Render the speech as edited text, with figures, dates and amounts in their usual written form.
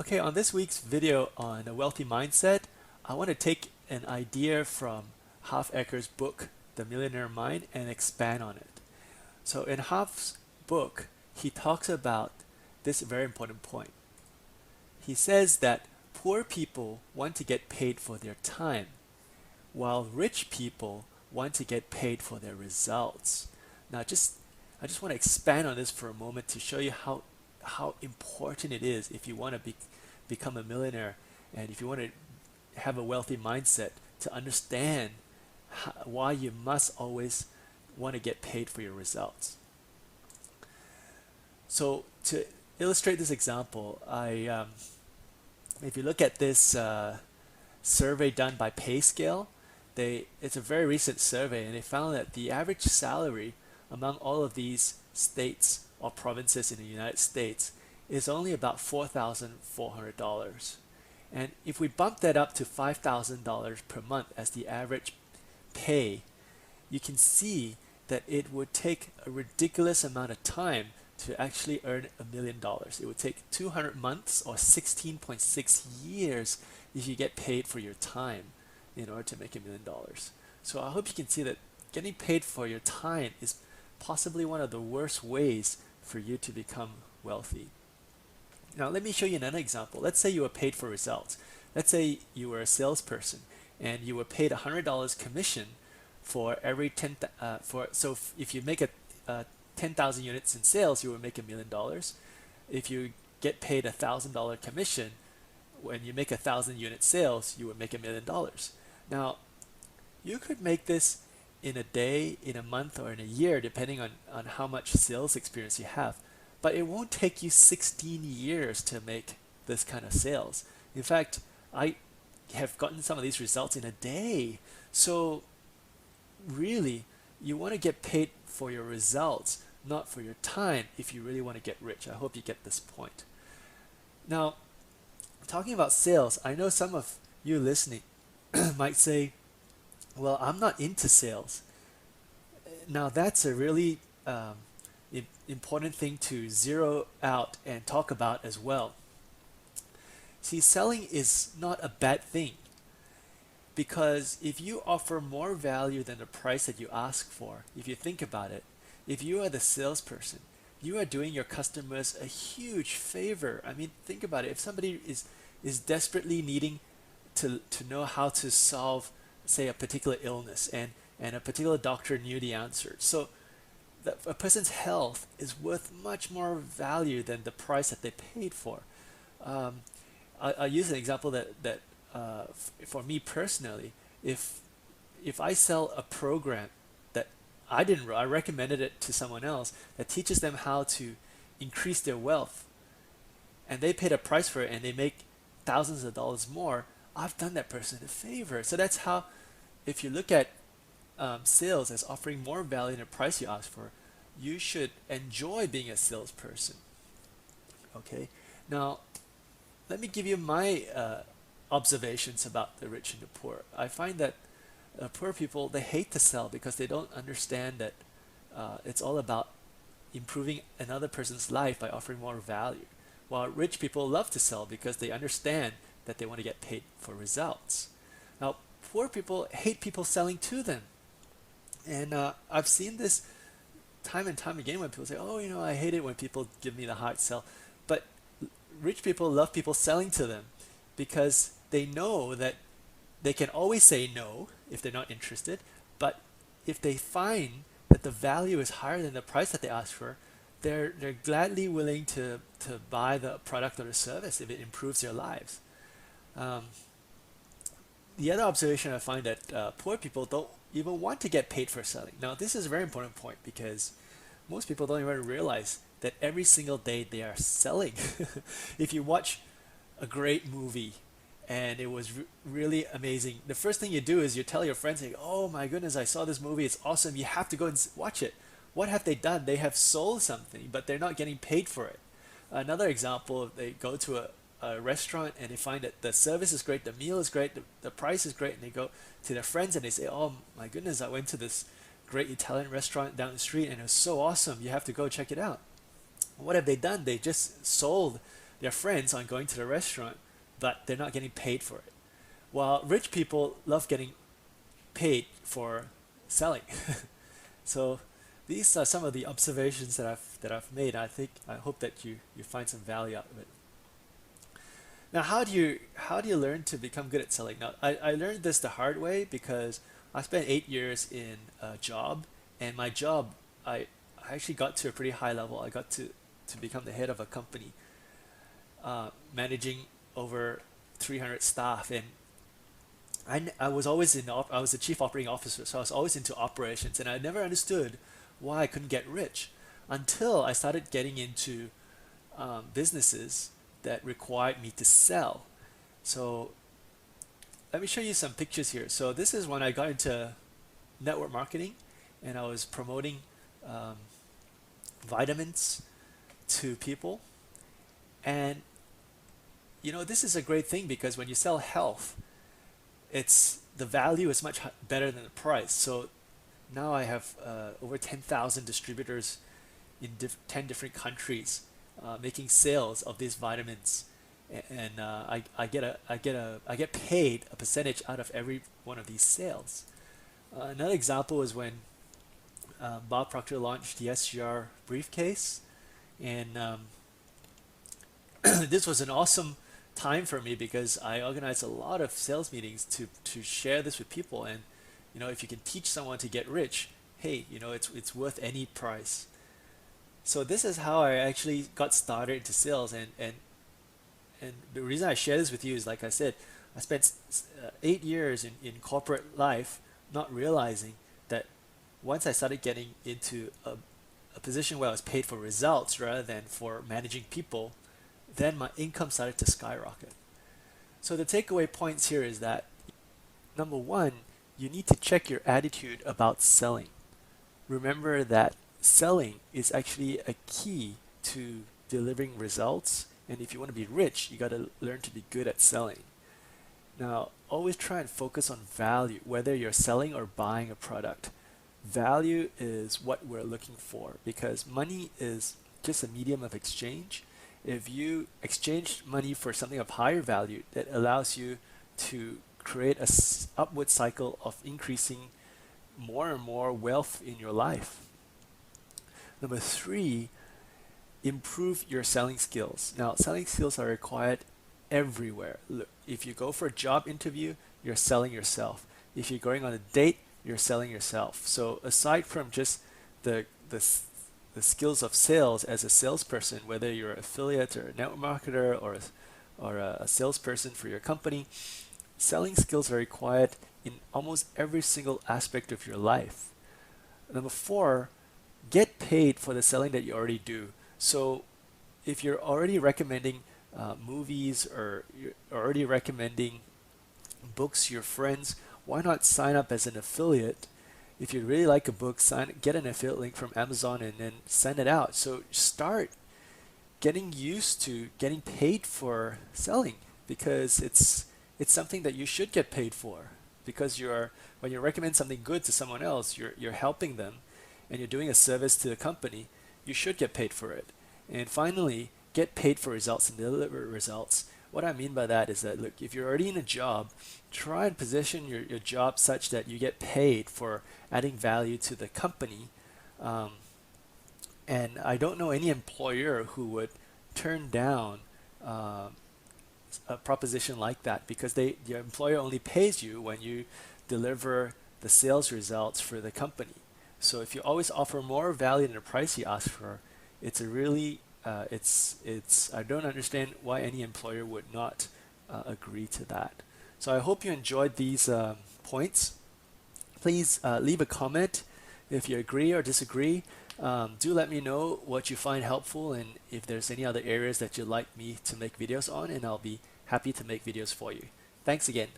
Okay, on this week's video on a wealthy mindset, I want to take an idea from Half Ecker's book, The Millionaire Mind, and expand on it. So in Half's book, he talks about this very important point. He says that poor people want to get paid for their time, while rich people want to get paid for their results. Now, I just want to expand on this for a moment to show you how important it is if you want to become a millionaire and if you want to have a wealthy mindset to understand why you must always want to get paid for your results. So to illustrate this example, if you look at this survey done by PayScale, it's a very recent survey, and they found that the average salary among all of these states or provinces in the United States is only about $4,400. And if we bump that up to $5,000 per month as the average pay, you can see that it would take a ridiculous amount of time to actually earn $1 million. It would take 200 months or 16.6 years if you get paid for your time in order to make $1 million. So I hope you can see that getting paid for your time is possibly one of the worst ways for you to become wealthy. Now let me show you another example. Let's say you were paid for results. Let's say you were a salesperson and you were paid $100 commission for every 10 so if you make 10,000 units in sales, you will make $1 million. If you get paid $1,000 commission when you make 1,000 unit sales, you will make $1 million. Now you could make this in a day, in a month, or in a year, depending on how much sales experience you have. But it won't take you 16 years to make this kind of sales. In fact, I have gotten some of these results in a day. So really, you want to get paid for your results, not for your time, if you really want to get rich. I hope you get this point. Now, talking about sales, I know some of you listening might say, well, I'm not into sales. Now, that's a really important thing to zero out and talk about as well. See, selling is not a bad thing because if you offer more value than the price that you ask for, if you think about it, if you are the salesperson, you are doing your customers a huge favor. I mean, think about it. If somebody is desperately needing to know how to solve, say, a particular illness, and a particular doctor knew the answer. So a person's health is worth much more value than the price that they paid for. I'll use an example that for me personally, if I sell a program that I recommended it to someone else that teaches them how to increase their wealth, and they paid a price for it and they make thousands of dollars more, I've done that person a favor. So that's how, if you look at sales as offering more value than the price you ask for, you should enjoy being a salesperson. Okay, now let me give you my observations about the rich and the poor. I find that poor people, they hate to sell because they don't understand that it's all about improving another person's life by offering more value. While rich people love to sell because they understand that they want to get paid for results. Now, poor people hate people selling to them. And I've seen this time and time again when people say, oh, I hate it when people give me the hard sell. But rich people love people selling to them because they know that they can always say no if they're not interested. But if they find that the value is higher than the price that they ask for, they're gladly willing to buy the product or the service if it improves their lives. The other observation I find that poor people don't even want to get paid for selling. Now, this is a very important point because most people don't even realize that every single day they are selling. If you watch a great movie and it was really amazing, the first thing you do is you tell your friends, like, oh my goodness, I saw this movie, it's awesome, you have to go and watch it. What have they done? They have sold something, but they're not getting paid for it. Another example, they go to a restaurant and they find that the service is great, the meal is great, the price is great, and they go to their friends and they say, oh my goodness, I went to this great Italian restaurant down the street and it was so awesome, you have to go check it out. What have they done? They just sold their friends on going to the restaurant, but they're not getting paid for it. While rich people love getting paid for selling. So these are some of the observations that I've made. I hope that you find some value out of it. Now, how do you learn to become good at selling? Now, I learned this the hard way because I spent 8 years in a job, and my job, I actually got to a pretty high level. I got to become the head of a company, managing over 300 staff, and I was always I was the chief operating officer, so I was always into operations, and I never understood why I couldn't get rich until I started getting into businesses that required me to sell. So let me show you some pictures here. So this is when I got into network marketing, and I was promoting um, vitamins to people. And this is a great thing because when you sell health, it's the value is much better than the price. So now I have over 10,000 distributors in 10 different countries making sales of these vitamins, and I get paid a percentage out of every one of these sales. Another example is when Bob Proctor launched the SGR briefcase, and this was an awesome time for me because I organized a lot of sales meetings to share this with people. And if you can teach someone to get rich, hey, it's worth any price. So this is how I actually got started into sales, and the reason I share this with you is, like I said, I spent 8 years in corporate life not realizing that once I started getting into a position where I was paid for results rather than for managing people, then my income started to skyrocket. So the takeaway points here is that number one, you need to check your attitude about selling. Remember that selling is actually a key to delivering results, and if you want to be rich, you got to learn to be good at selling. Now, always try and focus on value, whether you're selling or buying a product. Value is what we're looking for because money is just a medium of exchange. If you exchange money for something of higher value, that allows you to create a upward cycle of increasing more and more wealth in your life. Number three, improve your selling skills. Now, selling skills are required everywhere. Look, if you go for a job interview, you're selling yourself. If you're going on a date, you're selling yourself. So aside from just the the skills of sales as a salesperson, whether you're an affiliate or a network marketer or a salesperson for your company, selling skills are required in almost every single aspect of your life. Number four, get paid for the selling that you already do. So if you're already recommending movies or you're already recommending books to your friends, why not sign up as an affiliate? If you really like a book, get an affiliate link from Amazon and then send it out. So start getting used to getting paid for selling because it's something that you should get paid for because when you recommend something good to someone else, you're helping them and you're doing a service to the company, you should get paid for it. And finally, get paid for results and deliver results. What I mean by that is that, look, if you're already in a job, try and position your job such that you get paid for adding value to the company. And I don't know any employer who would turn down a proposition like that because your employer only pays you when you deliver the sales results for the company. So if you always offer more value than the price you ask for, it's a really I don't understand why any employer would not agree to that. So I hope you enjoyed these points. Please leave a comment if you agree or disagree. Do let me know what you find helpful and if there's any other areas that you'd like me to make videos on, and I'll be happy to make videos for you. Thanks again.